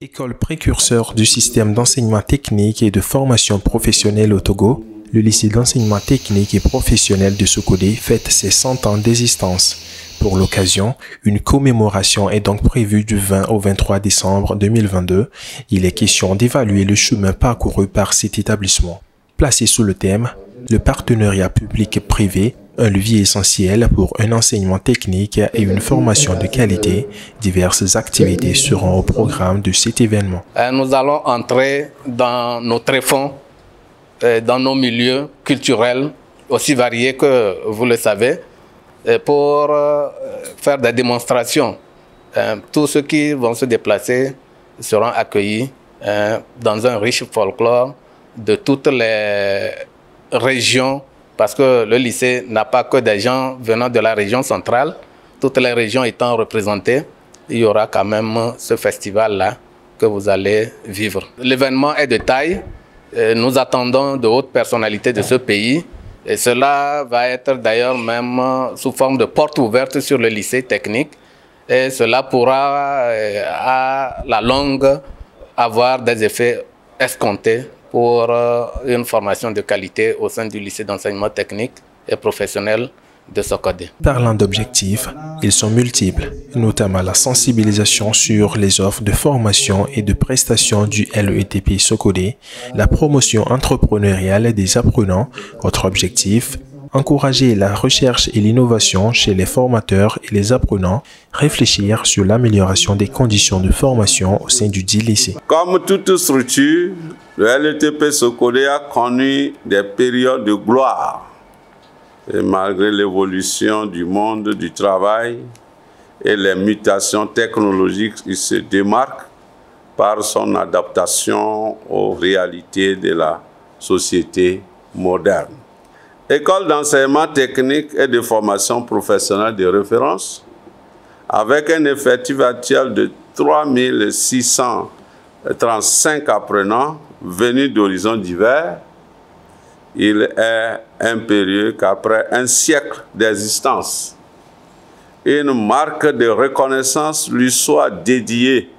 École précurseur du système d'enseignement technique et de formation professionnelle au Togo, le lycée d'enseignement technique et professionnel de Sokodé fête ses 100 ans d'existence. Pour l'occasion, une commémoration est donc prévue du 20 au 23 décembre 2022. Il est question d'évaluer le chemin parcouru par cet établissement. Placé sous le thème « Le partenariat public-privé », un levier essentiel pour un enseignement technique et une formation de qualité, diverses activités seront au programme de cet événement. Nous allons entrer dans nos tréfonds, dans nos milieux culturels, aussi variés que vous le savez, pour faire des démonstrations. Tous ceux qui vont se déplacer seront accueillis dans un riche folklore de toutes les régions, parce que le lycée n'a pas que des gens venant de la région centrale, toutes les régions étant représentées, il y aura quand même ce festival-là que vous allez vivre. L'événement est de taille, nous attendons de hautes personnalités de ce pays, et cela va être d'ailleurs même sous forme de porte ouverte sur le lycée technique, et cela pourra à la longue avoir des effets escomptés pour une formation de qualité au sein du lycée d'enseignement technique et professionnel de Sokodé. Parlant d'objectifs, ils sont multiples, notamment la sensibilisation sur les offres de formation et de prestations du LETP Sokodé, la promotion entrepreneuriale des apprenants. Autre objectif, encourager la recherche et l'innovation chez les formateurs et les apprenants, réfléchir sur l'amélioration des conditions de formation au sein du dit lycée. Comme toute structure, le LETP Sokodé a connu des périodes de gloire. Et malgré l'évolution du monde du travail et les mutations technologiques, il se démarque par son adaptation aux réalités de la société moderne. École d'enseignement technique et de formation professionnelle de référence, avec un effectif actuel de 3635 apprenants venus d'horizons divers, il est impérieux qu'après un siècle d'existence, une marque de reconnaissance lui soit dédiée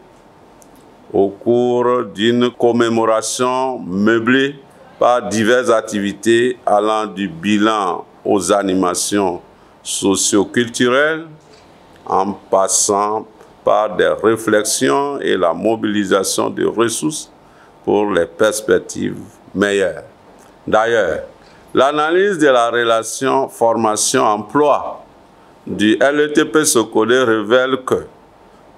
au cours d'une commémoration meublée par diverses activités allant du bilan aux animations socio-culturelles, en passant par des réflexions et la mobilisation de ressources pour les perspectives meilleures. D'ailleurs, l'analyse de la relation formation-emploi du LETP Sokodé révèle que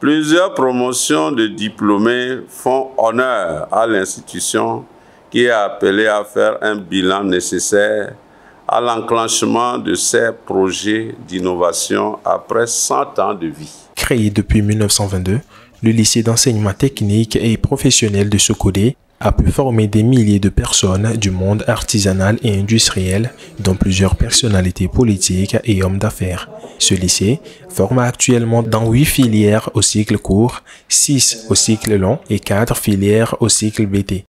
plusieurs promotions de diplômés font honneur à l'institution qui est appelée à faire un bilan nécessaire à l'enclenchement de ces projets d'innovation après 100 ans de vie. Créé depuis 1922, le lycée d'enseignement technique et professionnel de Sokodé a pu former des milliers de personnes du monde artisanal et industriel, dont plusieurs personnalités politiques et hommes d'affaires. Ce lycée forme actuellement dans 8 filières au cycle court, 6 au cycle long et 4 filières au cycle BT.